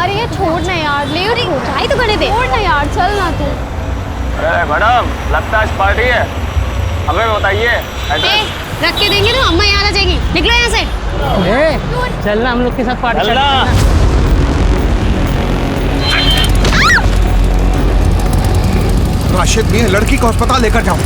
अरे ये छोड़ ना यार, ले जाए तो करने दे। छोड़ ना यार, चल ना तू। अरे मैडम, लगता है आज पार्टी है, हमें बताइए। रख के देंगे तो अम्मा यहाँ आ जाएगी। निकलो यहाँ से। चल ना हम लोग के साथ पार्टी चलना। राशिद मियां, लड़की को अस्पताल लेकर जाओ।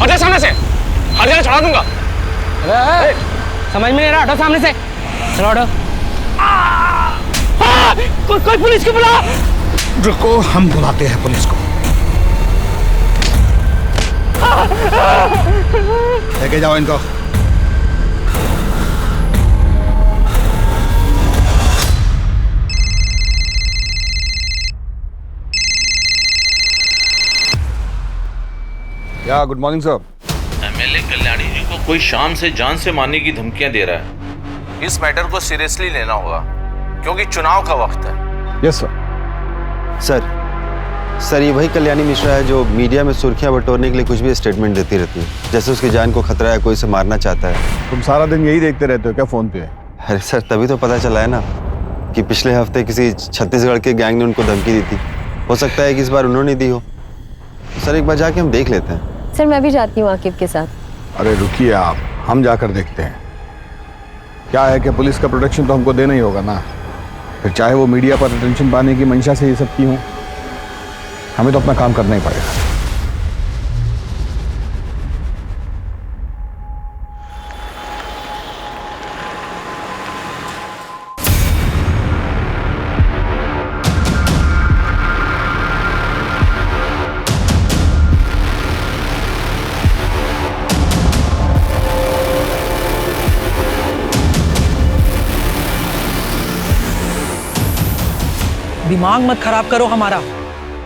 हटो सामने से, हर जगह चढ़ा दूंगा। समझ में नहीं रहा, हटो सामने से। चलो हटो। कोई पुलिस को बुला। रुको, हम बुलाते हैं पुलिस को। लेके जाओ इनको। या good morning sir. MLA Kalyani ji को कोई शाम से जान से मारने की धमकियां दे रहा है। इस मैटर को सीरियसली लेना होगा क्योंकि चुनाव का वक्त है। Yes sir. सर ये वही कल्याणी मिश्रा है जो मीडिया में सुर्खियां बटोरने के लिए कुछ भी स्टेटमेंट देती रहती है, जैसे उसकी जान को खतरा है, कोई से मारना चाहता है। तुम सारा दिन यही देखते रहते हो क्या फोन पे? अरे सर तभी तो पता चला है ना कि पिछले हफ्ते किसी छत्तीसगढ़ के गैंग ने उनको धमकी दी थी। हो सकता है कि इस बार उन्होंने दी हो। सर एक बार जाके हम देख लेते हैं। सर मैं भी जाती हूँ आकिब के साथ। अरे रुकिए आप, हम जाकर देखते हैं। क्या है कि पुलिस का प्रोटेक्शन तो हमको देना ही होगा ना, फिर चाहे वो मीडिया पर अटेंशन पाने की मंशा से ये सब की हो, हमें तो अपना काम करना ही पड़ेगा। दिमाग मत खराब करो हमारा।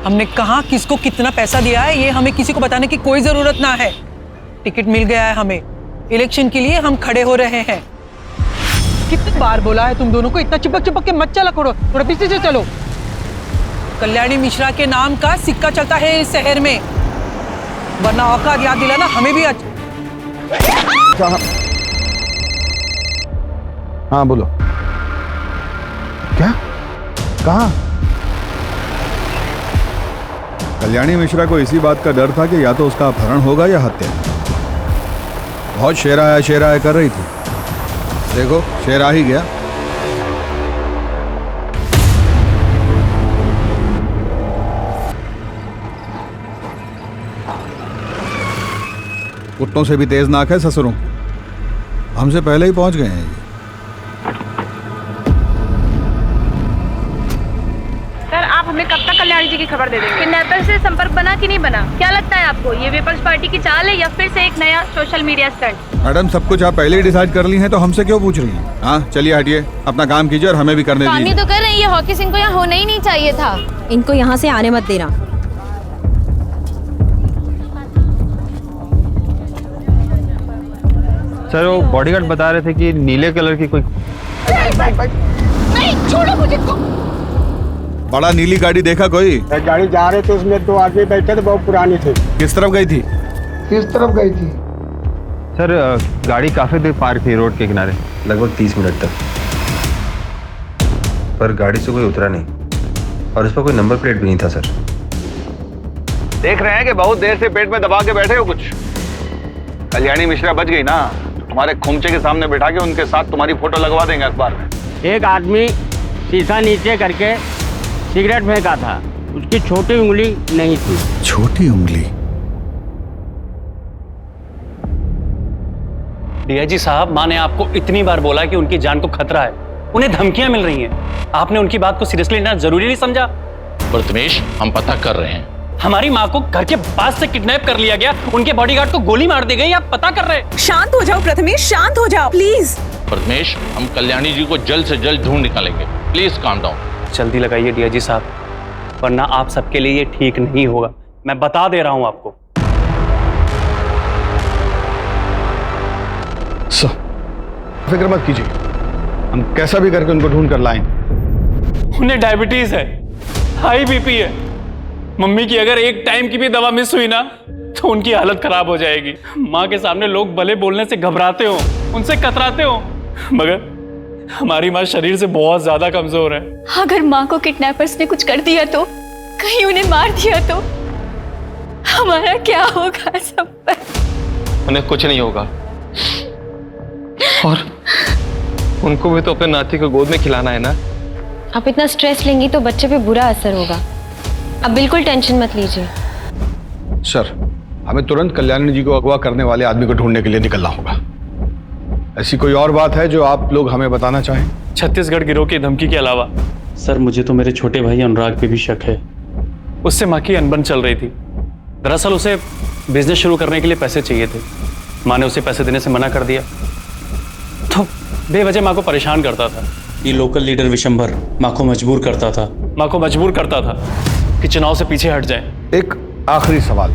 हमने कहा किसको कितना पैसा दिया है ये हमें किसी को बताने की कोई जरूरत ना है। टिकट मिल गया है हमें, इलेक्शन के लिए हम खड़े हो रहे हैं। कितनी बार बोला है तुम दोनों को इतना चिपक चिपक के मत चला करो, थोड़ा पीछे से चलो। कल्याणी मिश्रा के नाम का सिक्का चलता है इस शहर में, वरना औकात याद दिलाना हमें भी आज। हाँ बोलो। क्या? कहाँ? कल्याणी मिश्रा को इसी बात का डर था कि या तो उसका अपहरण होगा या हत्या। बहुत शेरा कर रही थी। देखो शेर आ ही गया। कुत्तों से भी तेज नाक है ससुरों, हमसे पहले ही पहुंच गए हैं ये। हमें कब तक कल्याणी जी की खबर दे देंगे? किडनैपर से संपर्क बना कि नहीं बना? क्या लगता है आपको, ये पीपल्स पार्टी की चाल है या फिर से एक नया सोशल मीडिया स्टंट? मैडम सब कुछ आप पहले ही डिसाइड कर ली हैं तो हमसे क्यों पूछ रही हैं? हाँ चलिए हटिए, अपना काम कीजिए और हमें भी करने दीजिए। तो कर रही है, हॉकी सिंह को यहाँ होना ही नहीं चाहिए था। इनको यहाँ से आने मत देना। सर वो बॉडीगार्ड बता रहे थे कि नीले कलर की कोई। नहीं छोड़ो मुझे। बड़ा नीली गाड़ी देखा कोई? गाड़ी जा रहे थे, उसमें 2 आदमी बैठे थे, बहुत पुरानी थी। किस तरफ गई थी? किस तरफ गई थी? सर गाड़ी काफी देर पार्क थी रोड के किनारे, लगभग 30 मिनट तक, पर गाड़ी से कोई उतरा नहीं और उस पर कोई नंबर प्लेट भी नहीं था। सर देख रहे हैं कि बहुत देर से पेट में दबा के बैठे हो कुछ। कल्याणी मिश्रा बच गई ना, तुम्हारे खोमचे के सामने बैठा के उनके साथ तुम्हारी फोटो लगवा देंगे अखबार में। एक आदमी शीशा नीचे करके सिगरेट फेंका था, उसकी छोटी उंगली नहीं थी। छोटी उंगली? डीआईजी साहब, माँ ने आपको इतनी बार बोला कि उनकी जान को खतरा है, उन्हें धमकियां मिल रही हैं। आपने उनकी बात को सीरियसली लेना जरूरी नहीं समझा? प्रथमेश, हम पता कर रहे हैं। हमारी माँ को घर के पास से किडनैप कर लिया गया, उनके बॉडीगार्ड को गोली मार दी गई, आप पता कर रहे हैं। शांत हो जाओ प्रथमेश, शांत हो जाओ प्लीज। प्रथमेश, हम कल्याणी जी को जल्द से जल्द ढूंढ निकालेंगे, प्लीज काम डाउन। जल्दी लगाइए डीआईजी साहब, वरना आप सबके लिए ये ठीक नहीं होगा, मैं बता दे रहा हूं आपको। सर फिक्र मत कीजिए, हम कैसा भी करके उनको ढूंढ कर लाएंगे। उन्हें डायबिटीज है, हाई बीपी है, मम्मी की अगर एक टाइम की भी दवा मिस हुई ना तो उनकी हालत खराब हो जाएगी। माँ के सामने लोग भले बोलने से घबराते हो, उनसे कतराते हो, मगर हमारी माँ शरीर से बहुत ज्यादा कमजोर है। अगर माँ को किडनैपर्स ने कुछ कर दिया तो, कहीं उन्हें मार दिया तो हमारा क्या होगा सब पर? उन्हें कुछ नहीं होगा, और उनको भी तो अपने नाती को गोद में खिलाना है ना। आप इतना स्ट्रेस लेंगी तो बच्चे पे बुरा असर होगा। अब बिल्कुल टेंशन मत लीजिए। सर, हमें तुरंत कल्याणी जी को अगवा करने वाले आदमी को ढूंढने के लिए निकलना होगा। ऐसी कोई और बात है जो आप लोग हमें बताना चाहें? छत्तीसगढ़ गिरोह की धमकी के अलावा सर, मुझे तो मेरे छोटे भाई अनुराग पे भी शक है। उससे माँ की अनबन चल रही थी। दरअसल उसे बिजनेस शुरू करने के लिए पैसे चाहिए थे। माँ ने उसे पैसे देने से मना कर दिया, तो बेवजह माँ को परेशान करता था। ये लोकल लीडर विशंभर माँ को मजबूर करता था कि चुनाव से पीछे हट जाए। एक आखिरी सवाल,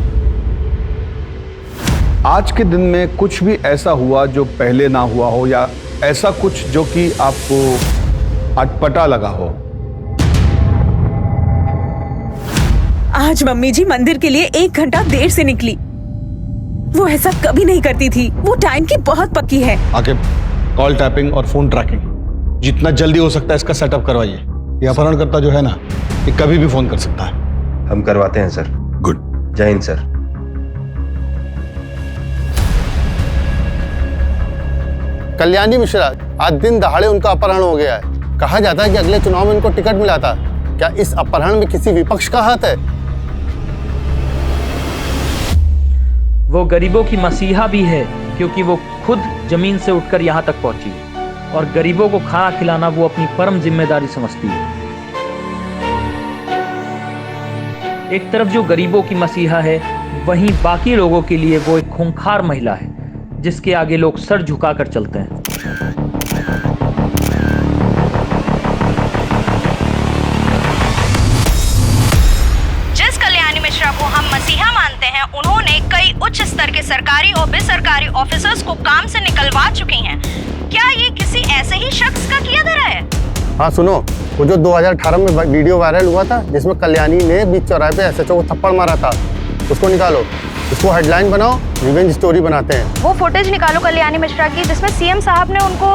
आज के दिन में कुछ भी ऐसा हुआ जो पहले ना हुआ हो, या ऐसा कुछ जो कि आपको अटपटा लगा हो? आज मम्मी जी मंदिर के लिए 1 घंटा देर से निकली। वो ऐसा कभी नहीं करती थी, वो टाइम की बहुत पक्की है। आगे कॉल टैपिंग और फोन ट्रैकिंग जितना जल्दी हो सकता है इसका सेटअप करवाइए। ये अपहरणकर्ता जो है ना, ये कभी भी फोन कर सकता है। हम करवाते हैं सर। गुड। जय हिंद सर। कल्याणी मिश्रा, आज दिन दहाड़े उनका अपहरण हो गया है। कहा जाता है कि अगले चुनाव में उनको टिकट मिला था। क्या इस अपहरण में किसी विपक्ष का हाथ है? वो गरीबों की मसीहा भी है, क्योंकि वो खुद जमीन से उठकर यहाँ तक पहुंची है और गरीबों को खाना खिलाना वो अपनी परम जिम्मेदारी समझती है। एक तरफ जो गरीबों की मसीहा है, वहीं बाकी लोगों के लिए वो एक खूंखार महिला है जिसके आगे लोग सर झुकाकर चलते हैं। जिस कल्याणी मिश्रा को हम मसीहा मानते हैं, उन्होंने कई उच्च स्तर के सरकारी और बेसरकारी ऑफिसर्स को काम से निकलवा चुकी हैं। क्या ये किसी ऐसे ही शख्स का किया धरा है? हाँ सुनो, वो जो 2018 में वीडियो वायरल हुआ था जिसमें कल्याणी ने बीच चौराहे पे एसएचओ को थप्पड़ मारा था, उसको निकालो, उसको हेडलाइन बनाओ, रिवेंज स्टोरी बनाते हैं। वो फुटेज निकालो कल्याणी मिश्रा की जिसमें सीएम साहब ने उनको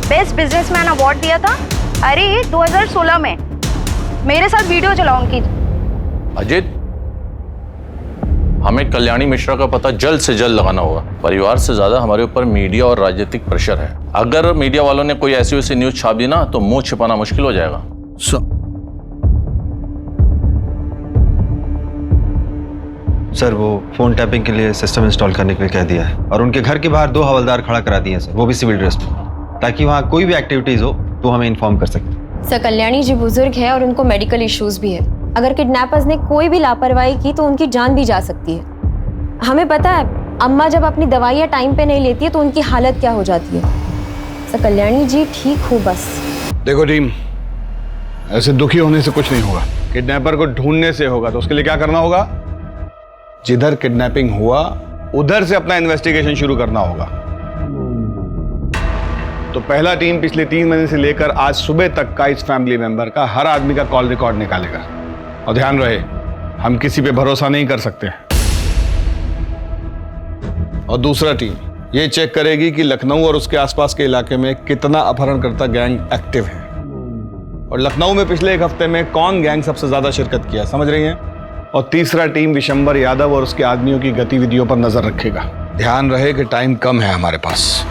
बेस्ट बिजनेसमैन अवार्ड दिया था। अरे 2016 में मेरे साथ वीडियो चलाओ उनकी। अजित, हमें कल्याणी मिश्रा का पता जल्द से जल्द लगाना होगा। परिवार से ज्यादा हमारे ऊपर मीडिया और राजनीतिक प्रेशर है। अगर मीडिया वालों ने कोई ऐसी वैसी न्यूज छाप दी ना तो मुंह छिपाना मुश्किल हो जाएगा। सर, वो फोन टैपिंग के लिए सिस्टम इंस्टॉल करने के लिए कह दिया है और उनके घर के बाहर 2 हवलदार खड़ा करा दिए हैं सर, वो भी सिविल ड्रेस में, ताकि वहाँ कोई भी एक्टिविटीज हो तो हमें इन्फॉर्म कर सकते। सर, कल्याणी जी बुजुर्ग है और उनको मेडिकल इश्यूज भी है। अगर किडनैपर्स ने कोई भी लापरवाही की तो उनकी जान भी जा सकती है। हमें पता है अम्मा जब अपनी दवाइयाँ टाइम पे नहीं लेती है तो उनकी हालत क्या हो जाती है। सर, कल्याणी जी ठीक हो बस। देखो टीम, ऐसे दुखी होने से कुछ नहीं होगा। किडनैपर को ढूंढने से होगा। तो उसके लिए क्या करना होगा? जिधर किडनैपिंग हुआ उधर से अपना इन्वेस्टिगेशन शुरू करना होगा। तो पहला टीम पिछले 3 महीने से लेकर आज सुबह तक का इस फैमिली मेंबर का हर आदमी का कॉल रिकॉर्ड निकालेगा। और ध्यान रहे, हम किसी पे भरोसा नहीं कर सकते। और दूसरा टीम ये चेक करेगी कि लखनऊ और उसके आसपास के इलाके में कितना अपहरणकर्ता गैंग एक्टिव है और लखनऊ में पिछले 1 हफ्ते में कौन गैंग सबसे ज्यादा शिरकत किया, समझ रही हैं? और तीसरा टीम विशंबर यादव और उसके आदमियों की गतिविधियों पर नजर रखेगा। ध्यान रहे कि टाइम कम है हमारे पास।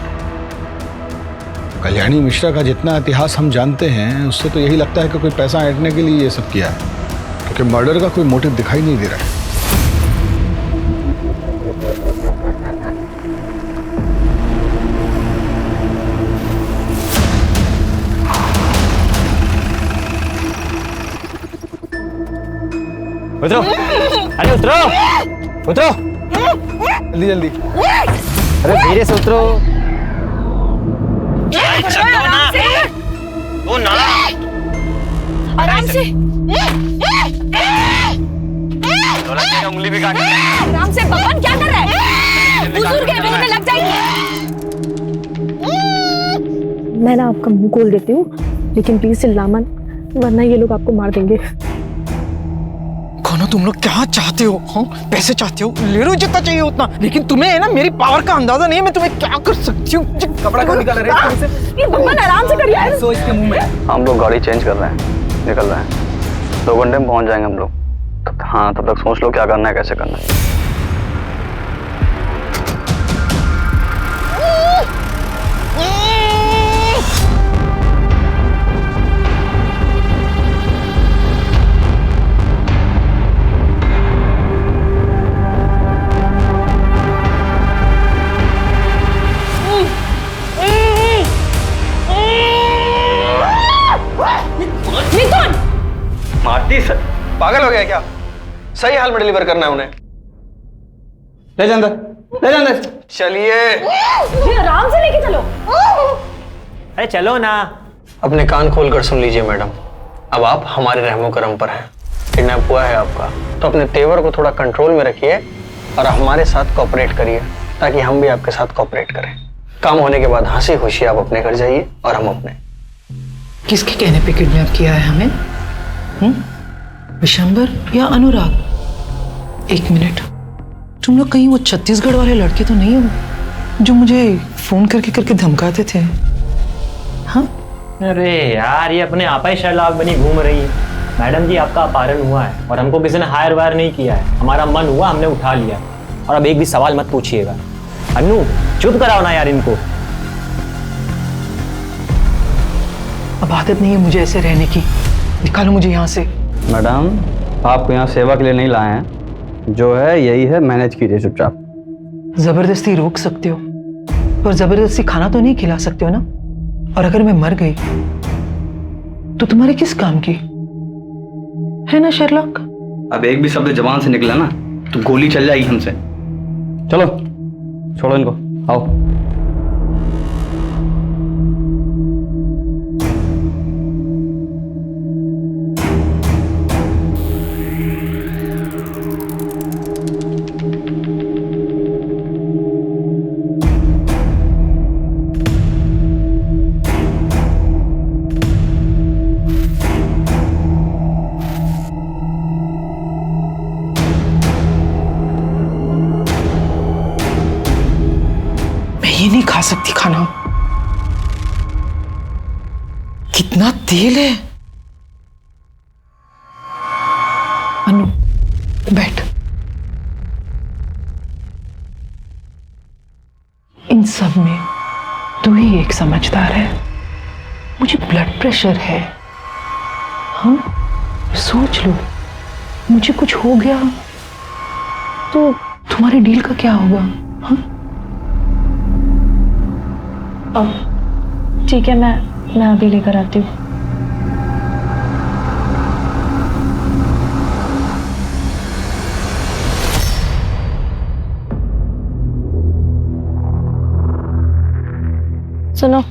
कल्याणी मिश्रा का जितना इतिहास हम जानते हैं उससे तो यही लगता है कि कोई पैसा ऐंठने के लिए ये सब किया है, क्योंकि मर्डर का कोई मोटिव दिखाई नहीं दे रहा है। उतरो, अरे उतरो, उतरो, जल्दी जल्दी। अरे धीरे से उतरो। आराम से। उंगली भी काट। आराम से बबन, क्या कर रहा है? बुजुर्ग है, मुंह में लग जाएगी। मैं ना आपका मुंह खोल देती हूँ, लेकिन प्लीज चिल्ला मत, वरना ये लोग आपको मार देंगे। कौन मानो तुम लोग क्या चाहते हो? हाँ, पैसे चाहते हो, ले लो जितना चाहिए उतना, लेकिन तुम्हें है ना मेरी पावर का अंदाजा नहीं है, मैं तुम्हें क्या कर सकती हूँ। कपड़ा क्यों निकाल रहे हैं? ये भगवान आराम से करिए। सो इसके मुंह में हम लोग गाड़ी चेंज कर रहे हैं, निकल रहे हैं, 2 घंटे में पहुंच जाएंगे हम लोग। हाँ, तब तक सोच लो क्या करना है, कैसे करना है। मारती सर, पागल हो गया क्या? सही हाल में डिलीवर करना है उन्हें। ले जा अंदर, ले जा अंदर। चलिए आराम से लेके चलो। अरे चलो ना। अपने कान खोलकर सुन लीजिए मैडम, अब आप हमारे रहमो करम पर हैं। किडनैप हुआ है आपका, तो अपने तेवर को थोड़ा कंट्रोल में रखिए और हमारे साथ कोऑपरेट करिए, ताकि हम भी आपके साथ कोऑपरेट करें। काम होने के बाद हंसी खुशी आप अपने घर जाइए और हम अपने। किसके कहने पे किडनैप किया है हमें? विशंबर या अनुराग? 1 मिनट, तुम लोग कहीं वो छत्तीसगढ़ वाले लड़के तो नहीं हो जो मुझे फोन करके धमकाते थे? हाँ? अरे यार, ये अपने आप ही शर्लाक बनी घूम रही है। मैडम जी, आपका अपहरण हुआ है और हमको किसी ने हायर वायर नहीं किया है। हमारा मन हुआ, हमने उठा लिया। और अब एक भी सवाल मत पूछिएगा। अनु, चुप कराओ ना यार इनको। अब आदत नहीं है मुझे ऐसे रहने की, निकालो मुझे यहाँ से। मैडम, आपको यहाँ सेवा के लिए नहीं लाए हैं, जो है यही है, मैनेज कीजिए चुपचाप। जबरदस्ती रोक सकते हो, पर जबरदस्ती खाना तो नहीं खिला सकते हो ना। और अगर मैं मर गई तो तुम्हारे किस काम की है ना शेरलॉक? अब एक भी शब्द जबान से निकला ना तो गोली चल जाएगी हमसे। चलो छोड़ो इनको, आओ। ये नहीं खा सकती खाना, कितना तेल है। अनु, बैठ। इन सब में तू ही एक समझदार है। मुझे ब्लड प्रेशर है। हाँ, सोच लो, मुझे कुछ हो गया तो तुम्हारे डील का क्या होगा? हाँ, ठीक है, मैं अभी लेकर आती हूँ। सुनो,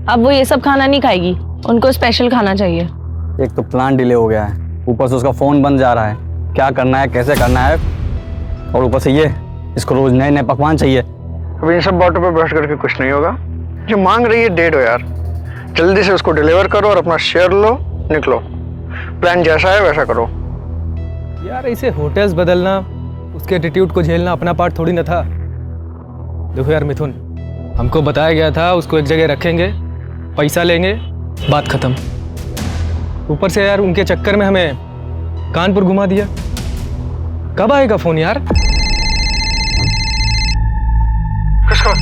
अब वो ये सब खाना नहीं खाएगी, उनको स्पेशल खाना चाहिए। एक तो प्लान डिले हो गया है, ऊपर से उसका फोन बंद जा रहा है। क्या करना है, कैसे करना है, और ऊपर से ये इसको रोज नए नए पकवान चाहिए। अब इन सब बातों पे बहस करके कुछ नहीं होगा। जो मांग रही है दे दो यार, जल्दी से उसको डिलीवर करो और अपना शेयर लो, निकलो। प्लान जैसा है वैसा करो। यार ऐसे होटल्स बदलना, उसके एटीट्यूड को झेलना अपना पार्ट थोड़ी ना था। देखो यार मिथुन, हमको बताया गया था उसको एक जगह रखेंगे, पैसा लेंगे, बात खत्म। ऊपर से यार उनके चक्कर में हमें कानपुर घुमा दिया। कब आएगा फोन यार? किसका?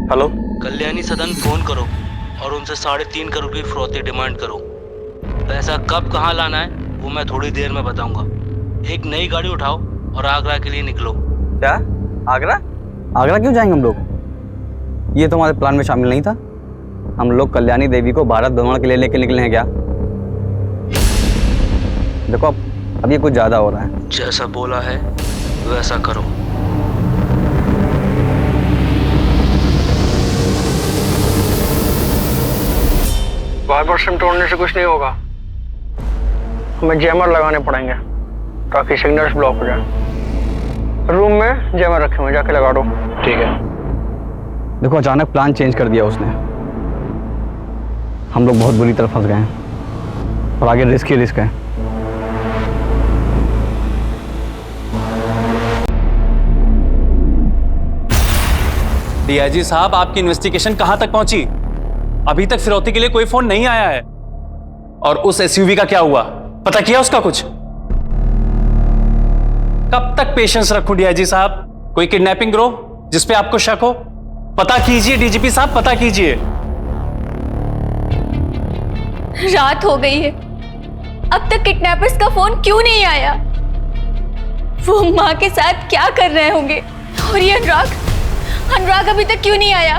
हेलो, कल्याणी सदन फोन करो और उनसे 3.5 करोड़ की फिरौती डिमांड करो। पैसा कब कहाँ लाना है वो मैं थोड़ी देर में बताऊंगा। एक नई गाड़ी उठाओ और आगरा के लिए निकलो। क्या? आगरा? आगरा क्यों जाएंगे हम लोग? ये तो हमारे प्लान में शामिल नहीं था। हम लोग कल्याणी देवी को भारत भ्रमण के लिए लेके निकले हैं क्या? देखो अब ये कुछ ज्यादा हो रहा है। जैसा बोला है वैसा करो। बार बार सिम तोड़ने से कुछ नहीं होगा, हमें जैमर लगाने पड़ेंगे ताकि सिग्नल्स ब्लॉक हो जाए। रूम में जैमर रखे हुए, जाके लगा दो। ठीक है। देखो अचानक प्लान चेंज कर दिया उसने, हम लोग बहुत बुरी तरह फंस गए हैं। और आगे रिस्क ही रिस्क है। डीआईजी साहब, आपकी इन्वेस्टिगेशन कहां तक पहुंची? अभी तक फिरौती के लिए कोई फोन नहीं आया है। और उस एसयूवी का क्या हुआ, पता किया उसका कुछ? कब तक पेशेंस रखूं डीआईजी साहब? कोई किडनैपिंग ग्रोह जिस पे आपको शक हो? पता कीजिए डीजीपी साहब, पता कीजिए। रात हो गई है, अब तक किडनैपर्स का फोन क्यों नहीं आया? वो माँ के साथ क्या कर रहे होंगे? और ये अनुराग अभी तक क्यों नहीं आया?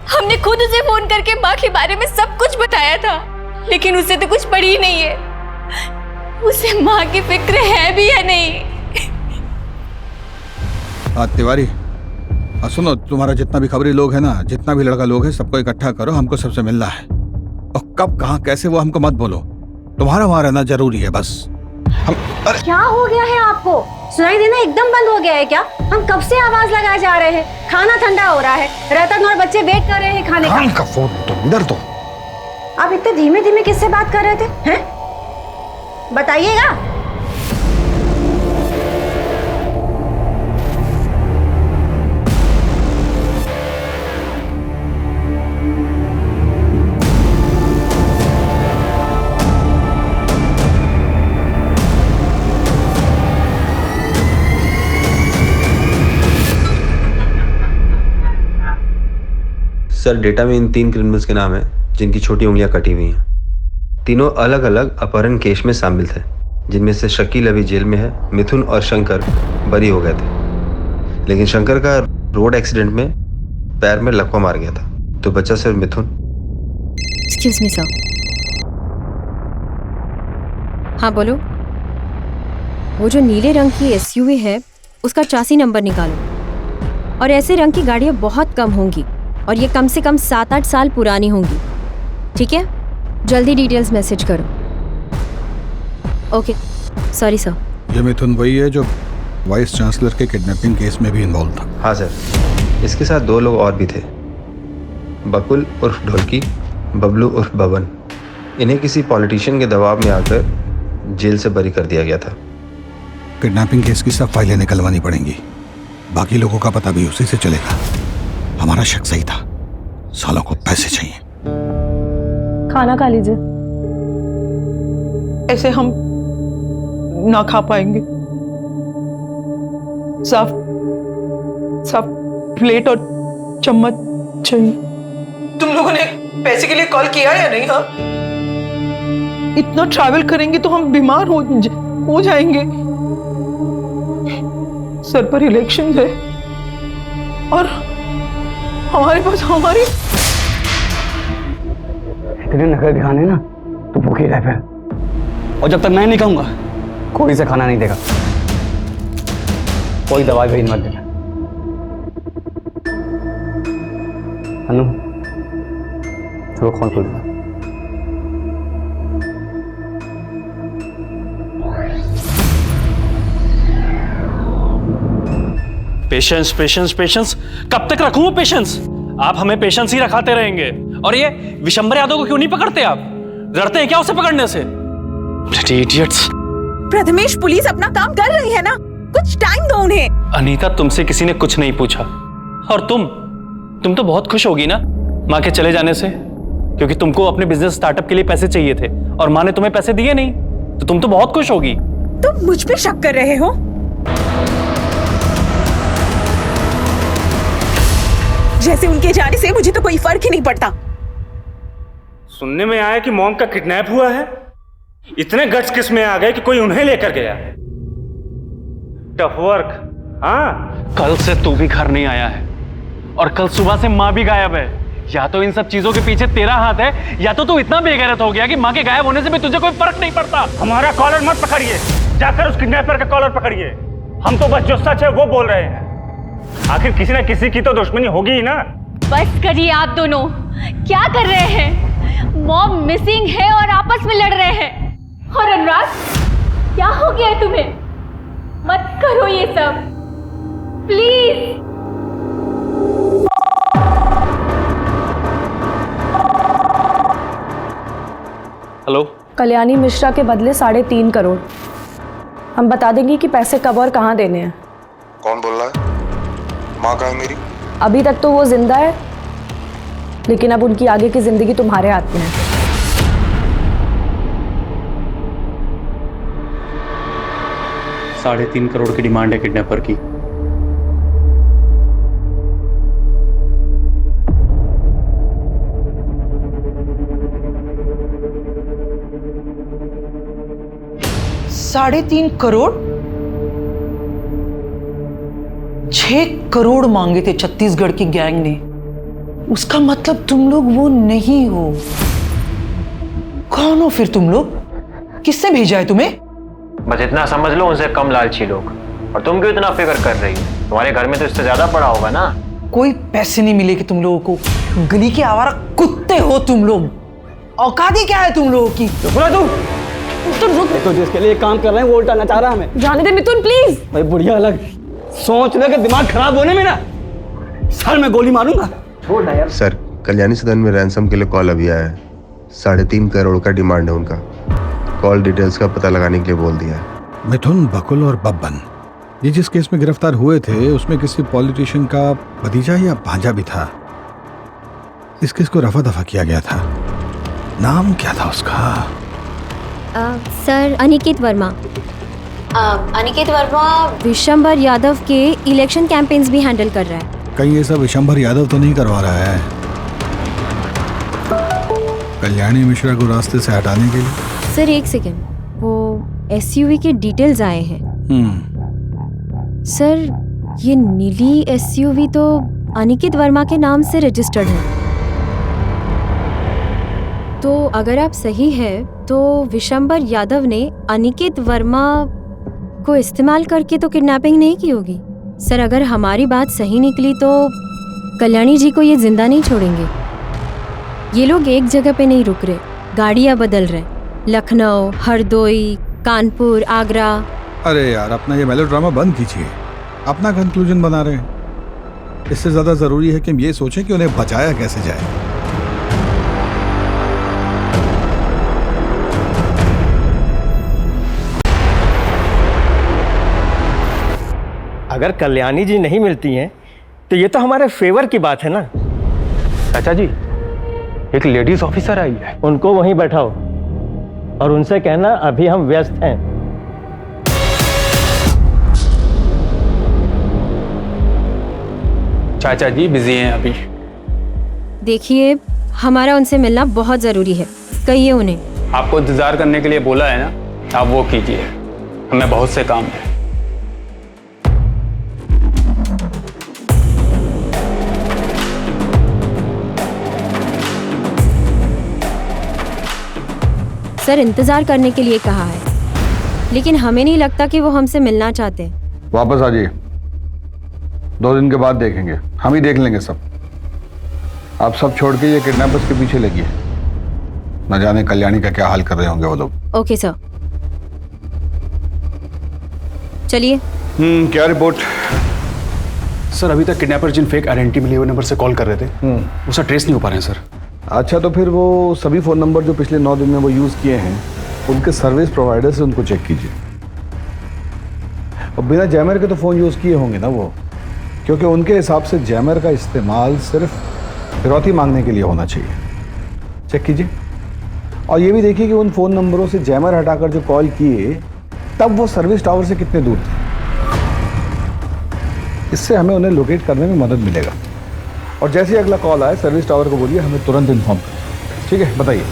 हमने खुद उसे फोन करके माँ के बारे में सब कुछ बताया था, लेकिन उसे तो कुछ पड़ी ही नहीं है। उसे माँ की फिक्र है भी या नहीं? तिवारी, सुनो, तुम्हारा जितना भी खबरी लोग है ना, जितना भी लड़का लोग है, सबको इकट्ठा करो, हमको सबसे मिलना है। और कब, कहाँ, कैसे, वो हमको मत बोलो। तुम्हारा वहां रहना जरूरी है बस। क्या हो गया है आपको? सुनाई देना एकदम बंद हो गया है क्या? हम कब से आवाज लगाए जा रहे हैं। खाना ठंडा हो रहा है, रतन और बच्चे वेट कर रहे हैं खाने का। फोन तो इधर तो। आप इतने धीमे धीमे किससे बात कर रहे थे? हैं? बताइएगा। सर, डेटा में इन 3 क्रिमिनल्स के नाम है जिनकी छोटी उंगलियां कटी हुई हैं। तीनों अलग अलग अपहरण केस में शामिल थे, जिनमें से शकील अभी जेल में है, मिथुन और शंकर बरी हो गए थे। लेकिन शंकर का रोड एक्सीडेंट में पैर में लकवा मार गया था, तो बचा सिर्फ मिथुन। Excuse me sir. हाँ बोलो। वो जो नीले रंग की एसयूवी है, उसका चासी नंबर निकालो। और ऐसे रंग की गाड़ियाँ बहुत कम होंगी, और ये कम से कम 7-8 साल पुरानी होंगी। ठीक है, जल्दी डिटेल्स मैसेज करो। Okay, sorry sir. ये मिथुन वही है जो वाइस चांसलर के किडनैपिंग केस में भी इन्वॉल्व था? हाँ सर, इसके साथ 2 लोग और भी थे, बकुल उर्फ ढोलकी, बबलू उर्फ बबन। इन्हें किसी पॉलिटिशियन के दबाव में आकर जेल से बरी कर दिया गया था। किडनैपिंग केस की सब फाइलें निकलवानी पड़ेंगी, बाकी लोगों का पता भी उसी से चलेगा। हमारा शक सही था, सालों को पैसे चाहिए। खाना खा लीजिए। ऐसे हम ना खा पाएंगे। साफ साफ प्लेट और चम्मच चाहिए। तुम लोगों ने पैसे के लिए कॉल किया या नहीं? हाँ, इतना ट्रैवल करेंगे तो हम बीमार हो जाएंगे। सर पर इलेक्शन है और हमारे पास हमारी इतने नखरे दिखाने ना तो भूखी रह फिर। और जब तक मैं नहीं कहूंगा, कोई से खाना नहीं देगा। कोई दवाई भी मत देना। अनु, चलो फोन खोल दो। पेशेंस पेशेंस पेशेंस, कब तक रखूं पेशेंस? आप हमें पेशेंस ही रखाते रहेंगे। और ये विशंबर यादव को क्यों नहीं पकड़ते आप? डरते हैं क्या उसे पकड़ने से? इडियट्स। प्रथमेश, पुलिस अपना काम कर रही है ना, कुछ टाइम दो उन्हें। अनीता, तुमसे किसी ने कुछ नहीं पूछा। और तुम तो बहुत खुश होगी ना माँ के चले जाने से, क्योंकि तुमको अपने बिजनेस स्टार्टअप के लिए पैसे चाहिए थे और माँ ने तुम्हें पैसे दिए नहीं, तो तुम तो बहुत खुश होगी। तुम मुझ पे शक कर रहे हो? जैसे उनके जाने से मुझे तो कोई फर्क ही नहीं पड़ता। सुनने में आया कि मॉम का किडनैप हुआ है। इतने गट्स किस में आ गए कि कोई उन्हें लेकर गया। Tough work. हाँ, कल से तू भी घर नहीं आया है और कल सुबह से माँ भी गायब है। या तो इन सब चीजों के पीछे तेरा हाथ है, या तो तू इतना बेगैरत हो गया कि माँ के गायब होने से भी तुझे कोई फर्क नहीं पड़ता। हमारा कॉलर मत पकड़िए, जाकर उस किडनैपर का कॉलर पकड़िए। हम तो बस जो सच है वो बोल रहे हैं। आखिर किसी न किसी की तो दुश्मनी होगी ही ना। बस करिए आप दोनों, क्या कर रहे हैं? मॉम मिसिंग है और आपस में लड़ रहे हैं। और अनुराग, क्या हो गया है तुम्हें? मत करो ये सब, प्लीज। हेलो। कल्याणी मिश्रा के बदले 3.5 करोड़। हम बता देंगे कि पैसे कब और कहाँ देने हैं। कौन बोल रहा है? माँ कहाँ है मेरी? अभी तक तो वो जिंदा है, लेकिन अब उनकी आगे की जिंदगी तुम्हारे हाथ में है। ₹3.5 करोड़ की डिमांड है किडनैपर की। $3.5 करोड़? 6 करोड़ मांगे थे छत्तीसगढ़ की गैंग ने। उसका मतलब तुम लोग वो नहीं हो। कौन हो फिर तुम लोग? किसने भेजा है तुम्हें? बस इतना समझ लो, उनसे कम लालची लोग। और तुम क्यों इतना फिक्र कर रही हो? तुम्हारे घर में तो इससे ज्यादा पड़ा होगा ना। कोई पैसे नहीं मिलेगे तुम लोगों को। गली के आवारा कुत्ते हो तुम लोग। औकात ही क्या है तुम लोगों की? बोला तू तो जिसके लिए काम कर रहे हैं वो उल्टा नचा रहा है हमें। जाने दे मिथुन प्लीज। भाई बुढ़िया अलग सोच ले कि दिमाग खराब होने में ना सर में गोली मारूंगा। छोड़ ना यार। सर, कल्याणी सदन में रैंसम के लिए कॉल अभी आया है। 3.5 करोड़ का डिमांड है उनका। कॉल डिटेल्स का पता लगाने के लिए बोल दिया है। मिथुन, बकुल और बब्बन, ये जिस केस में गिरफ्तार हुए थे उसमें किसी पॉलिटिशियन का भतीजा या भांजा भी था। इस केस को रफा दफा किया गया था। नाम क्या था उसका? सर, अनिकेत वर्मा। अनिकेत वर्मा विशंबर यादव के इलेक्शन कैंपेन्स भी हैंडल कर रहा है। कहीं ये सब विशंबर यादव तो नहीं करवा रहा है कल्याणी मिश्रा को रास्ते से हटाने के लिए? सर एक सेकेंड, वो एसयूवी के डिटेल्स आए हैं। सर, ये नीली एसयूवी तो अनिकेत वर्मा के नाम से रजिस्टर्ड है। तो अगर आप सही है तो विशंबर यादव ने अनिकेत वर्मा को इस्तेमाल करके तो किडनैपिंग नहीं की होगी। सर, अगर हमारी बात सही निकली तो कल्याणी जी को ये जिंदा नहीं छोड़ेंगे। ये लोग एक जगह पे नहीं रुक रहे, गाड़ियाँ बदल रहे। लखनऊ, हरदोई, कानपुर, आगरा। अरे यार, अपना ये मेलोड्रामा बंद कीजिए। अपना कंक्लूजन बना रहे हैं। इससे ज्यादा जरूरी है कि हम ये सोचें कि उन्हें बचाया कैसे जाए। अगर कल्याणी जी नहीं मिलती हैं तो ये तो हमारे फेवर की बात है ना। चाचा जी, एक लेडीज ऑफिसर आई है, उनको वहीं बैठाओ और उनसे कहना अभी हम व्यस्त हैं। चाचा जी बिजी हैं अभी। देखिए, हमारा उनसे मिलना बहुत जरूरी है, कहिए उन्हें। आपको इंतजार करने के लिए बोला है ना, आप वो कीजिए, हमें बहुत से काम है। सर, इंतजार करने के लिए कहा है, लेकिन हमें नहीं लगता कि वो हमसे मिलना चाहते हैं। वापस आ जाइए, 2 दिन के बाद देखेंगे, हम ही देख लेंगे सब। आप सब छोड़ के ये किडनैपर्स के पीछे लगिए। न जाने कल्याणी का क्या हाल कर रहे होंगे वो लोग। ओके सर, चलिए। क्या रिपोर्ट? सर, अभी तक किडनैपर जिन फेक आइडेंटिटी मिली हुए नंबर से कॉल कर रहे थे उसका ट्रेस नहीं हो पा रहे हैं सर। अच्छा, तो फिर वो सभी फ़ोन नंबर जो पिछले 9 दिन में वो यूज़ किए हैं उनके सर्विस प्रोवाइडर से उनको चेक कीजिए। और बिना जैमर के तो फ़ोन यूज़ किए होंगे ना वो, क्योंकि उनके हिसाब से जैमर का इस्तेमाल सिर्फ फिरौती मांगने के लिए होना चाहिए। चेक कीजिए। और ये भी देखिए कि उन फ़ोन नंबरों से जैमर हटाकर जो कॉल किए तब वो सर्विस टावर से कितने दूर थे। इससे हमें उन्हें लोकेट करने में मदद मिलेगा। और जैसे ही अगला कॉल आए सर्विस टावर को बोलिए हमें तुरंत इन्फॉर्म करें। ठीक है, बताइए।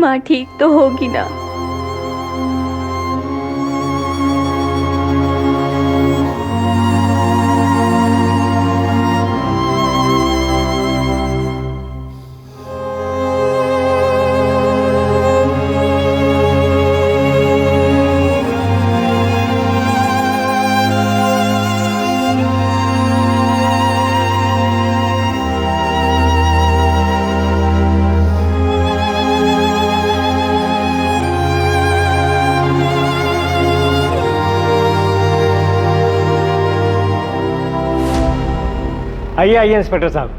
माँ ठीक तो होगी ना? आइए आइए इंस्पेक्टर साहब।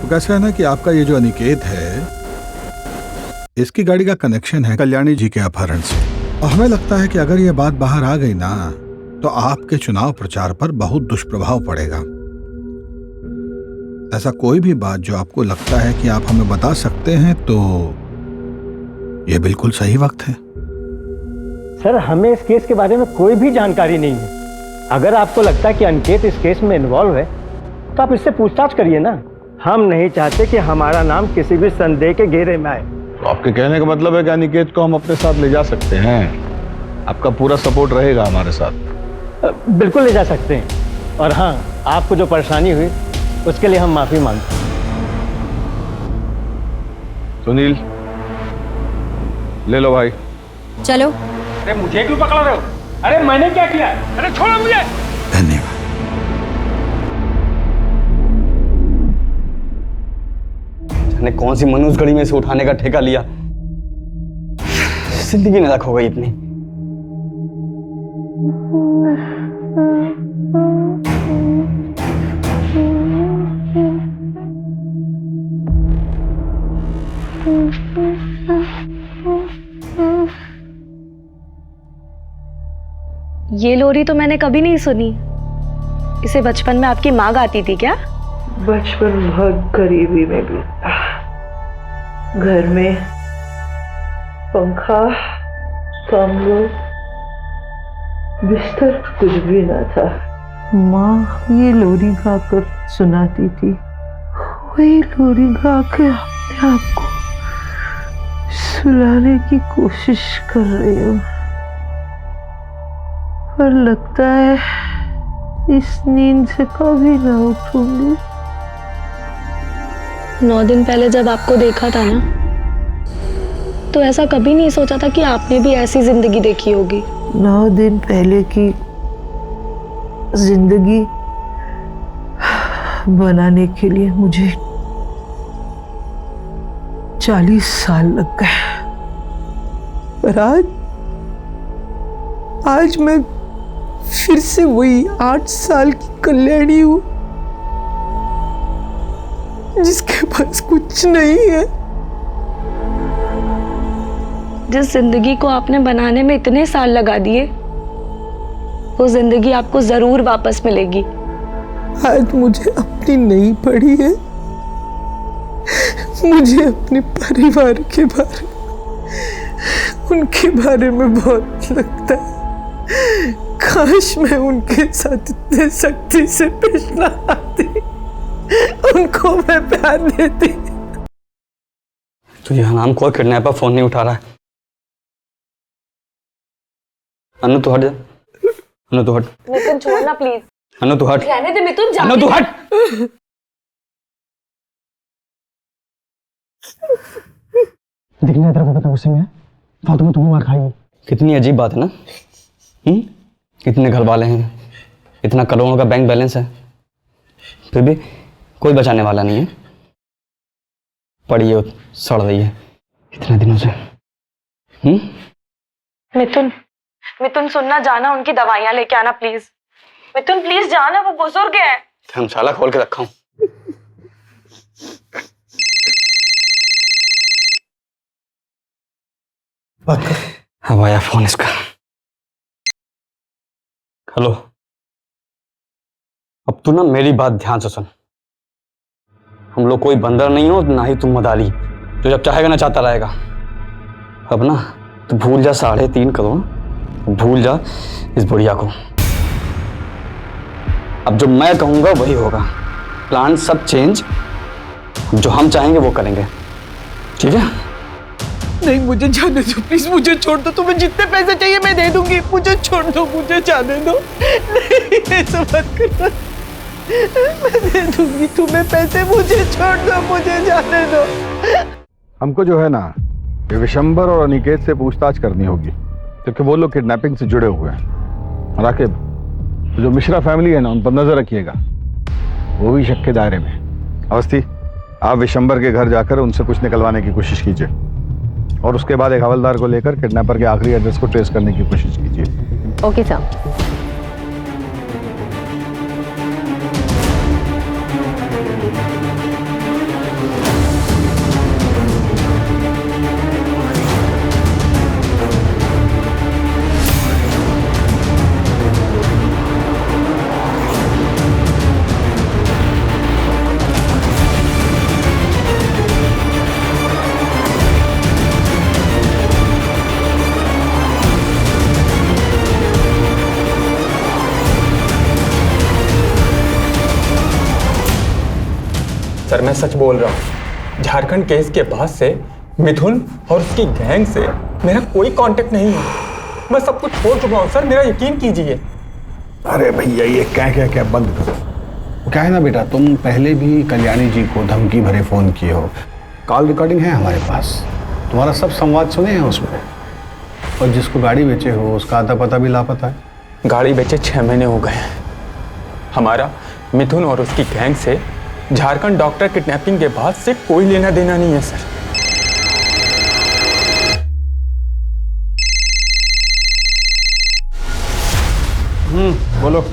तो कैसा है ना कि आपका ये जो अनिकेत है, इसकी गाड़ी का कनेक्शन है कल्याणी जी के अपहरण से। और हमें लगता है कि अगर ये बात बाहर आ गई ना तो आपके चुनाव प्रचार पर बहुत दुष्प्रभाव पड़ेगा। ऐसा कोई भी बात जो आपको लगता है कि आप हमें बता सकते हैं तो ये बिल्कुल सही वक्त है। सर, हमें इस केस के बारे में कोई भी जानकारी नहीं है। अगर आपको लगता है कि अनिकेत इस केस में इन्वॉल्व है तो आप इससे पूछताछ करिए ना। हम नहीं चाहते कि हमारा नाम किसी भी संदेह के घेरे में आए। तो आपके कहने का मतलब है कि अनिकेत को हम अपने साथ ले जा सकते हैं? आपका पूरा सपोर्ट रहेगा हमारे साथ? बिल्कुल ले जा सकते हैं। और हाँ, आपको जो परेशानी हुई उसके लिए हम माफी मांगते हैं। सुनील, ले लो भाई। चलो। अरे मुझे क्यों पकड़ रहे हो? अरे मैंने क्या किया? अरे छोड़ो मुझे। धन्यवाद। जाने कौन सी मनुष्य घड़ी में से उठाने का ठेका लिया, जिंदगी नरक हो गई इतनी। ये लोरी तो मैंने कभी नहीं सुनी। इसे बचपन में आपकी माँ गाती थी क्या? बचपन बहुत गरीबी में बीता। घर में पंखा, कमरा, बिस्तर कुछ भी न था। माँ ये लोरी गाकर सुनाती थी। वही लोरी गाकर अपने आप को सुलाने की कोशिश कर रही हूँ, पर लगता है इस नींद से कभी ना उठूंगी। 9 दिन पहले जब आपको देखा था ना, तो ऐसा कभी नहीं सोचा था कि आपने भी ऐसी जिंदगी देखी होगी। 9 दिन पहले की जिंदगी बनाने के लिए मुझे 40 साल लग गए, पर आज मैं फिर से वही 8 साल की कल्याणी हूं, जिसके पास कुछ नहीं है। जिस जिंदगी को आपने बनाने में इतने साल लगा दिए, वो जिंदगी आपको जरूर वापस मिलेगी। आज मुझे अपनी नहीं पड़ी है, मुझे अपने परिवार के बारे में, उनके बारे में बहुत लगता है। काश मैं उनके साथ इतने सख्ती से पेश न आती, उनको मैं प्यार देती। तो यह नाम कोई किडनैपर फोन नहीं उठा रहा है। अनु तू हट जा। अनु तू हट। मिथुन छोड़ना प्लीज। अनु तू हट। रहने दे मिथुन। अनु तू हट। दिखने तेरे को गुस्से में फालतू में तुम्हें मार खाएगी। कितनी अजीब बात है ना। इतने घर वाले हैं, इतना करोड़ों का बैंक बैलेंस है, फिर भी कोई बचाने वाला नहीं है। पड़ी है, सड़ रही है इतने दिनों से। मिथुन सुनना, जाना उनकी दवाइयां लेके आना प्लीज। मिथुन प्लीज जाना, वो बुजुर्ग है। धर्मशाला खोल के रखा हूं। अब आया फोन इसका। हेलो, अब तू ना मेरी बात ध्यान से सुन। हम लोग कोई बंदर नहीं हो, ना ही तुम मदारी जो जब चाहेगा ना चाहता रहेगा। अब ना तू भूल जा 3.5 करोड़, भूल जा इस बुढ़िया को। अब जो मैं कहूंगा वही होगा। प्लान सब चेंज, जो हम चाहेंगे वो करेंगे, ठीक है? नहीं, मुझे जाने दो प्लीज, मुझे छोड़ दो। तुम्हें जितने पैसे चाहिए मैं दे दूंगी, मुझे छोड़ दो, मुझे जाने दो। नहीं, ऐसा मत करो, मैं दे दूंगी तुम्हें पैसे, मुझे छोड़ दो, मुझे जाने दो। हमको जो है ना, ये विशंबर और अनिकेत से पूछताछ करनी होगी, क्योंकि वो लोग किडनैपिंग से जुड़े हुए हैं। राकिब, जो मिश्रा फैमिली है ना, उन पर नजर रखिएगा, वो भी शक के दायरे में। अवस्थी, आप विशंबर के घर जाकर उनसे कुछ निकलवाने की कोशिश कीजिए, और उसके बाद एक हवलदार को लेकर किडनैपर के आखिरी एड्रेस को ट्रेस करने की कोशिश कीजिए। Okay sir. सर मैं सच बोल रहा हूँ, झारखंड केस के बाद से मिथुन और उसकी गैंग से मेरा कोई कांटेक्ट नहीं है। मैं सब कुछ छोड़ चुका हूँ सर, मेरा यकीन कीजिए। अरे भैया, ये क्या बंद करो। क्या है ना बेटा, तुम पहले भी कल्याणी जी को धमकी भरे फोन किए हो, कॉल रिकॉर्डिंग है हमारे पास, तुम्हारा सब संवाद सुने हैं उसमें। और जिसको गाड़ी बेचे हो उसका आता पता भी लापता है। गाड़ी बेचे 6 महीने हो गए हैं। हमारा मिथुन और उसकी गैंग से झारखंड डॉक्टर किडनैपिंग के बाद से कोई लेना देना नहीं है सर। बोलो।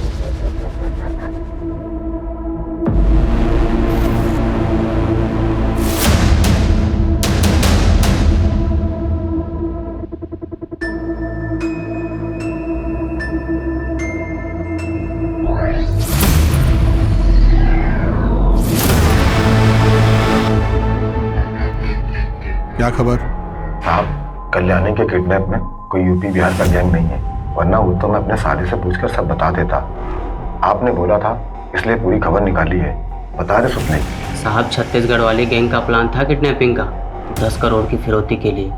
क्या खबर? साहब, कल्याणी के किडनैप में कोई यूपी बिहार का गैंग नहीं है, वरना वो तो मैं अपने साले से पूछकर सब बता देता। आपने बोला था इसलिए पूरी खबर निकाली है। बता रहे सुपने साहब, छत्तीसगढ़ वाले गैंग का प्लान था किडनैपिंग का, 10 करोड़ की फिरौती के लिए।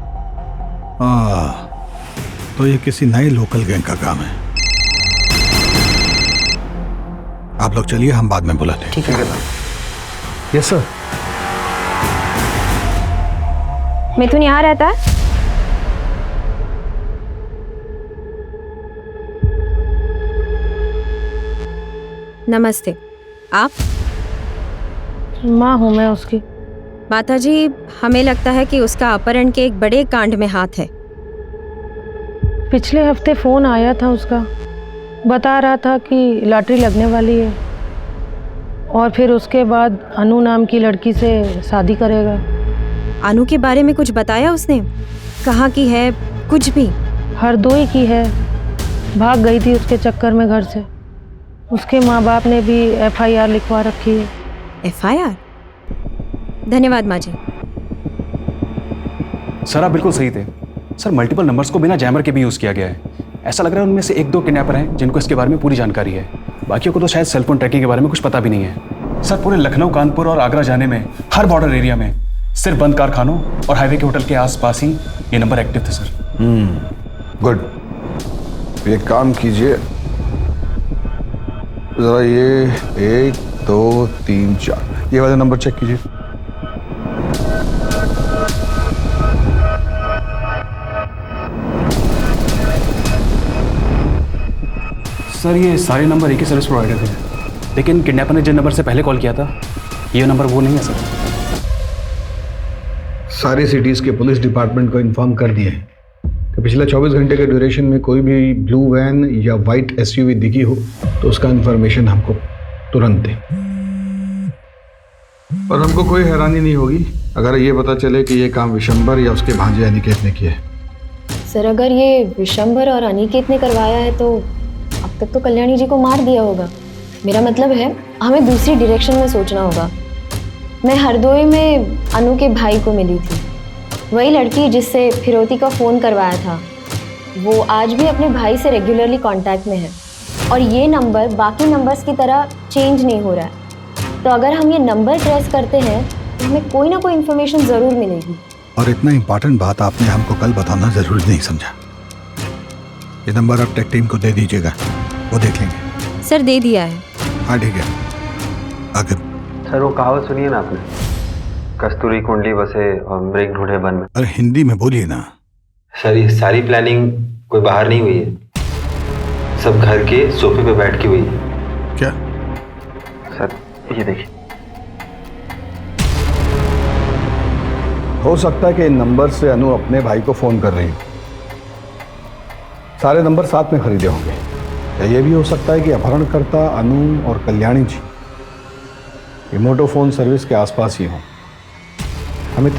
तो ये किसी नए लोकल गैंग का काम है। आप लोग चलिए, हम बाद में बुलाते हैं। ठीक है सर। Yes sir. मिथुन यहाँ रहता है? नमस्ते, आप? माँ हूँ मैं उसकी। माता जी, हमें लगता है कि उसका अपहरण के एक बड़े कांड में हाथ है। पिछले हफ्ते फोन आया था उसका, बता रहा था कि लॉटरी लगने वाली है और फिर उसके बाद अनु नाम की लड़की से शादी करेगा। अनु के बारे में कुछ बताया उसने? कहाँ की है? कुछ भी? हरदोई की है, भाग गई थी उसके चक्कर में घर से। उसके माँ बाप ने भी FIR लिखवा रखी है। FIR? धन्यवाद माँ जी। सर आप बिल्कुल सही थे सर, मल्टीपल नंबर्स को बिना जैमर के भी यूज़ किया गया है। ऐसा लग रहा है उनमें से 1-2 किडनैपर हैं जिनको इसके बारे में पूरी जानकारी है, बाकियों को तो शायद सेलफोन ट्रैकिंग के बारे में कुछ पता भी नहीं है। सर पूरे लखनऊ, कानपुर और आगरा जाने में हर बॉर्डर एरिया में सिर्फ बंद कारखानों और हाईवे के होटल के आसपास ही ये नंबर एक्टिव थे सर। गुड। एक काम कीजिए, जरा ये 1, 2, 3, 4 ये वाला नंबर चेक कीजिए। सर ये सारे नंबर एक ही सर्विस प्रोवाइडर थे, लेकिन किडनैपर ने जिन नंबर से पहले कॉल किया था ये नंबर वो नहीं है सर। सारे सिटीज के पुलिस डिपार्टमेंट को इन्फॉर्म कर दिए हैं कि पिछले 24 घंटे के ड्यूरेशन में कोई भी ब्लू वैन या वाइट SUV दिखी हो तो उसका इन्फॉर्मेशन हमको तुरंत दें। और हमको कोई हैरानी नहीं होगी अगर ये पता चले कि ये काम विशंबर या उसके भांजे अनिकेत ने किया है। सर, अगर ये विशंबर और अनिकेत ने करवाया है तो अब तक तो कल्याणी जी को मार दिया होगा। मेरा मतलब है हमें दूसरी डायरेक्शन में सोचना होगा। मैं हरदोई में अनु के भाई को मिली थी, वही लड़की जिससे फिरौती का फ़ोन करवाया था। वो आज भी अपने भाई से रेगुलरली कांटेक्ट में है और ये नंबर बाकी नंबर्स की तरह चेंज नहीं हो रहा है। तो अगर हम ये नंबर ट्रेस करते हैं तो हमें कोई ना कोई इन्फॉर्मेशन जरूर मिलेगी। और इतना इम्पोर्टेंट बात आपने हमको कल बताना जरूरी नहीं समझा। ये नंबर आप टेक टीम को दे दीजिएगा, वो देख लेंगे। सर दे दिया है। हाँ ठीक है, आगे। सर वो कहावत सुनिए ना आपने, कस्तूरी कुंडली बसे और मृग ढूंढे वन में। अरे हिंदी में बोलिए ना। सर ये सारी प्लानिंग कोई बाहर नहीं हुई है, सब घर के सोफे पे बैठ के हुई है। क्या? सर ये देखिए। हो सकता है कि इन नंबर से अनु अपने भाई को फोन कर रही हो। सारे नंबर साथ में खरीदे होंगे। या ये भी हो सकता है कि अपहरणकर्ता अनु और कल्याणी जी रिमोटो फोन सर्विस के आसपास ही हों। अमित,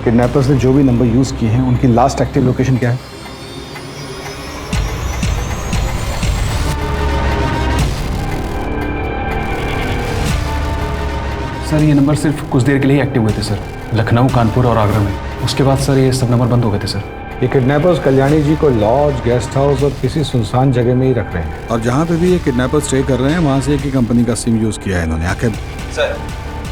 किडनैपर्स ने जो भी नंबर यूज किए हैं उनकी लास्ट एक्टिव लोकेशन क्या है? सर ये नंबर सिर्फ कुछ देर के लिए एक्टिव हुए थे सर, लखनऊ, कानपुर और आगरा में। उसके बाद सर ये सब नंबर बंद हो गए थे सर। ये किडनैपर्स कल्याणी जी को लॉज, गेस्ट हाउस और किसी सुनसान जगह में ही रख रहे हैं। और जहाँ पे भी ये किडनैपर्स स्टे कर रहे हैं वहाँ से एक ही कंपनी का सिम यूज किया है इन्होंने। आखिर सर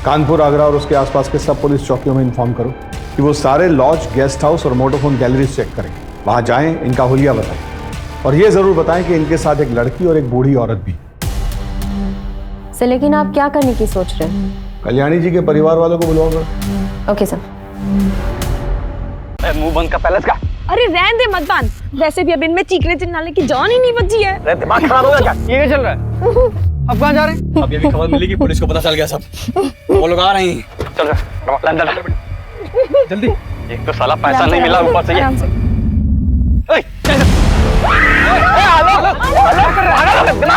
कानपुर, आगरा और उसके आसपास के सब पुलिस चौकियों में इन्फॉर्म करो कि वो सारे लॉज, गेस्ट हाउस और मोटोफोन गैलरीज चेक करें। वहाँ जाएं, इनका हुलिया बताएं और ये जरूर बताएं कि इनके साथ एक लड़की और एक बूढ़ी औरत भी। सर लेकिन आप क्या करने की सोच रहे हैं? कल्याणी जी के परिवार वालों को बुलाओगे? Okay sir. मुंह बंद का पैलेस का। अरे रहने दे, मत बांध। वैसे भी अब इनमें चीखने चिल्लाने की जान ही नहीं बची है। दिमाग खराब हो गया क्या? ये क्या चल रहा है? अब कहाँ जा रहे हैं? अब ये भी खबर मिली कि पुलिस को पता चल गया सब, वो लोग आ रहे हैं। चल रहा अंदर जल्दी। एक तो साला पैसा नहीं मिला, ऊपर से दिमाग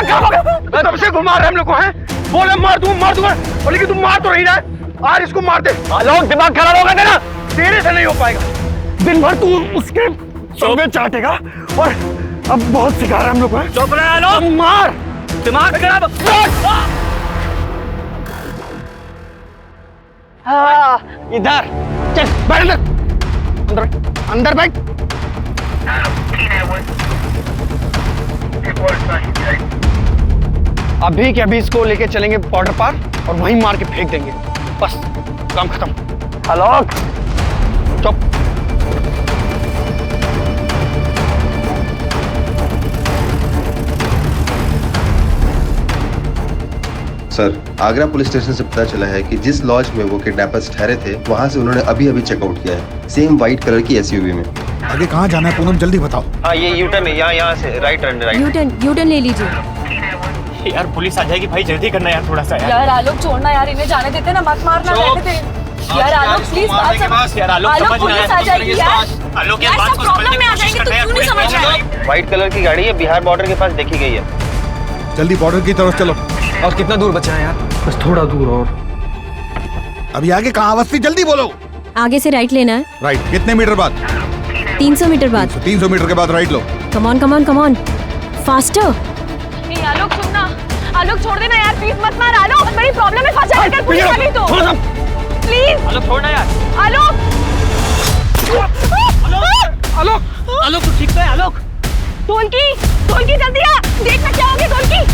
खराब हो गया। तब से घुमा रहे हम लोग को हैं, बोले मार दूंगा, बोले कि तुम मार तो नहीं रहा है, आज इसको मार दे। लोग दिमाग खराब हो गया ना, तेरे से नहीं हो पाएगा। दिन भर तू उसके चौबे चाटेगा और अब बहुत सिखा रहा है हम लोग को। चुप रहे लोग, मार, दिमाग खराब। इधर चल, बैठ अंदर, अंदर बैठ। अभी के अभी इसको लेके चलेंगे बॉर्डर पार और वहीं मार के फेंक देंगे, बस काम खत्म। हेलो, चुप। सर आगरा पुलिस स्टेशन से पता चला है कि जिस लॉज में वो किडनैपर्स ठहरे थे वहां से उन्होंने अभी अभी चेकआउट किया है, सेम व्हाइट कलर की एसयूवी में। आगे कहाँ जाना है पूनम, जल्दी बताओ। हाँ ये यूटर्न है, यहाँ से राइट टर्न, राइट। यूटर्न ले लीजिए। यार पुलिस आ जाएगी भाई, जल्दी करना यार थोड़ा सा। यार आलोक छोड़ना यार, इन्हें जाने देते ना, मत मारना, रहने दे। यार आलोक प्लीज बात समझ। यार आलोक पुलिस आ जाएगी यार। आलोक यार सब प्रॉब्लम में आ जाएंगे, तो क्यों नहीं समझ रहा है? व्हाइट कलर की गाड़ी है, बिहार बॉर्डर के पास देखी गई है। जल्दी बॉर्डर की तरफ चलो। और कितना दूर बचा है यार? बस थोड़ा दूर और। अभी आगे कहाँ अवस्थी, जल्दी बोलो। आगे से राइट लेना है। राइट कितने मीटर बाद? 300 मीटर बाद। 300 मीटर के बाद right low. Come on faster. नहीं आलोक सुनना, आलोक छोड़ देना यार, प्लीज मत मार आलोक, बड़ी प्रॉब्लम में फंस जाएगा पुलिस वाली तो। प्लीज आलोक छोड़ना यार। आलोक, आलोक तू ठीक तो है? आलोक ढोलकी जल्दी आ, देखना क्या हो गया ढोलकी।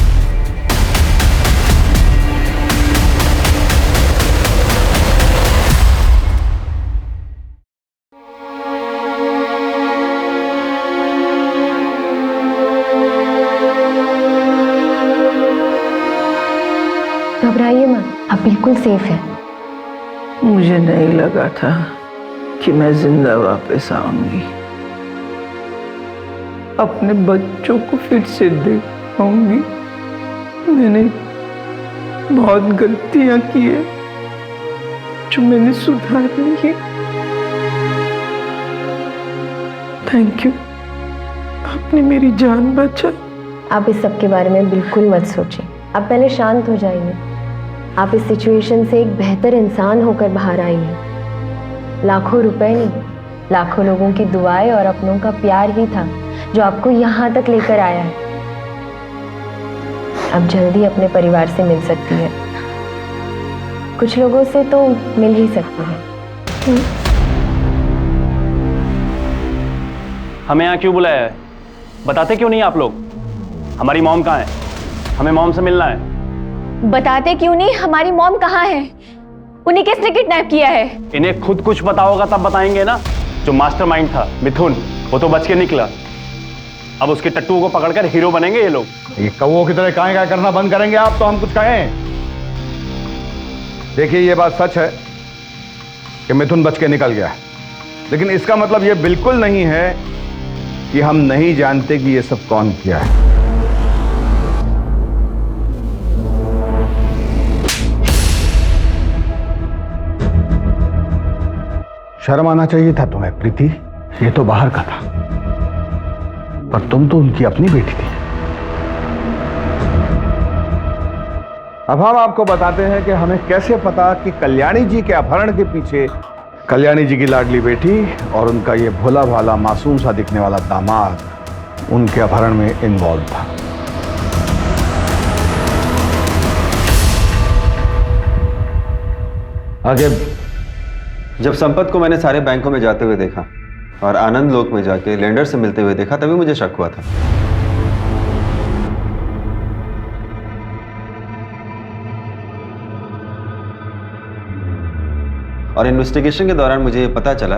घबराइए मत, आप बिल्कुल सेफ है। मुझे नहीं लगा था कि मैं जिंदा वापस आऊंगी, अपने बच्चों को फिर से देख पाऊंगी। मैंने बहुत गलतियां की है जो मैंने सुधारनी है। थैंक यू, आपने मेरी जान बचाई। आप इस सब के बारे में बिल्कुल मत सोचिए, आप पहले शांत हो जाइए। आप इस सिचुएशन से एक बेहतर इंसान होकर बाहर आई हैं। लाखों रुपए नहीं, लाखों लोगों की दुआएं और अपनों का प्यार ही था जो आपको यहाँ तक लेकर आया है। अब जल्दी अपने परिवार से मिल सकती है, कुछ लोगों से तो मिल ही सकती है। हमें यहाँ क्यों बुलाया है? बताते क्यों नहीं आप लोग? हमारी मॉम कहाँ है? हमें मॉम से मिलना है। बताते क्यों नहीं हमारी मॉम कहाँ है? उन्हें किसने किडनैप किया है? इन्हें खुद कुछ पता होगा तब बताएंगे ना। जो मास्टरमाइंड था मिथुन, वो तो बच के निकला। अब उसके टट्टू को पकड़कर हीरो बनेंगे ये लोग। ये कौवों की तरह काय करना बंद करेंगे आप तो हम कुछ कहें। देखिए ये बात सच है कि मिथुन बच के निकल गया है, लेकिन इसका मतलब ये बिल्कुल नहीं है कि हम नहीं जानते कि ये सब कौन किया है। शर्म आना चाहिए था तुम्हें प्रीति, ये तो बाहर का था, पर तुम तो उनकी अपनी बेटी थी। अब हम आपको बताते हैं कि हमें कैसे पता कि कल्याणी जी के अपहरण के पीछे कल्याणी जी की लाडली बेटी और उनका ये भोला भाला मासूम सा दिखने वाला दामाद उनके अपहरण में इन्वॉल्व था। आगे जब संपत को मैंने सारे बैंकों में जाते हुए देखा और आनंद लोक में जाके लेंडर से मिलते हुए देखा, तभी मुझे शक हुआ था। और इन्वेस्टिगेशन के दौरान मुझे ये पता चला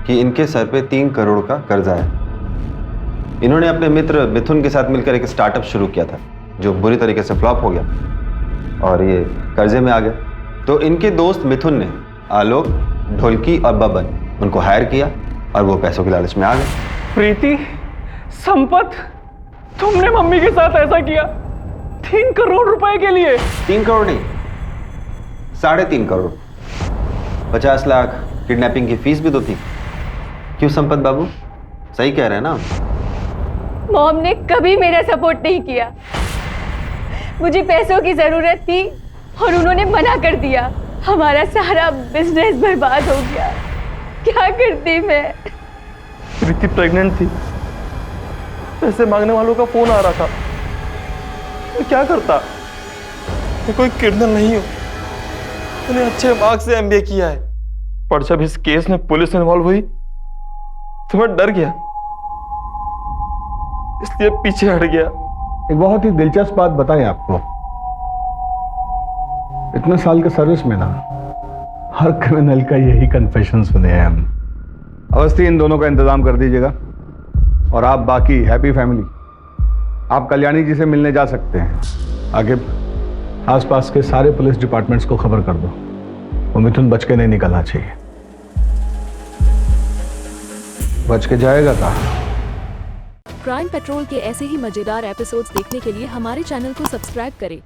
कि इनके सर पे 3 करोड़ का कर्जा है। इन्होंने अपने मित्र मिथुन के साथ मिलकर एक स्टार्टअप शुरू किया था जो बुरी तरीके से फ्लॉप हो गया और ये कर्जे में आ गया। तो इनके दोस्त मिथुन ने आलोक, ढोलकी और बबन उनको हायर किया और वो पैसों की लालच में आ गए। प्रीति, संपत, तुमने मम्मी के साथ ऐसा किया 3 करोड़ रुपए के लिए? 3 करोड़ नहीं, 3.5 करोड़। 50 लाख किडनैपिंग की फीस भी तो थी। क्यों संपत बाबू, सही कह रहे हैं ना? मॉम ने कभी मेरा सपोर्ट नहीं किया। मुझे पैसों की जरूरत थी और उन्होंने मना कर दिया। हमारा सारा बिजनेस बर्बाद हो गया। क्या करती मैं? प्रीति प्रेग्नेंट थी, पैसे मांगने वालों का फोन आ रहा था। मैं क्या करता? मैं कोई क्रिमिनल नहीं हूं। मैंने अच्छे मार्क्स से एमबीए किया है, पर जब इस केस में पुलिस इन्वॉल्व हुई तो मैं डर गया, इसलिए पीछे हट गया। एक बहुत ही दिलचस्प बात बताएं आपको। इतने साल के सर्विस में ना हर क्रिमिनल का यही कन्फेशन सुने हैं हम। अवस्थी, इन दोनों का इंतजाम कर दीजिएगा और आप बाकी हैप्पी फैमिली आप कल्याणी जी से मिलने जा सकते हैं। आगे आसपास के सारे पुलिस डिपार्टमेंट्स को खबर कर दो, वो मिथुन बच के नहीं निकलना चाहिए। बच के जाएगा कहाँ? क्राइम पेट्रोल के ऐसे ही मजेदार एपिसोड्स देखने के लिए हमारे चैनल को सब्सक्राइब करें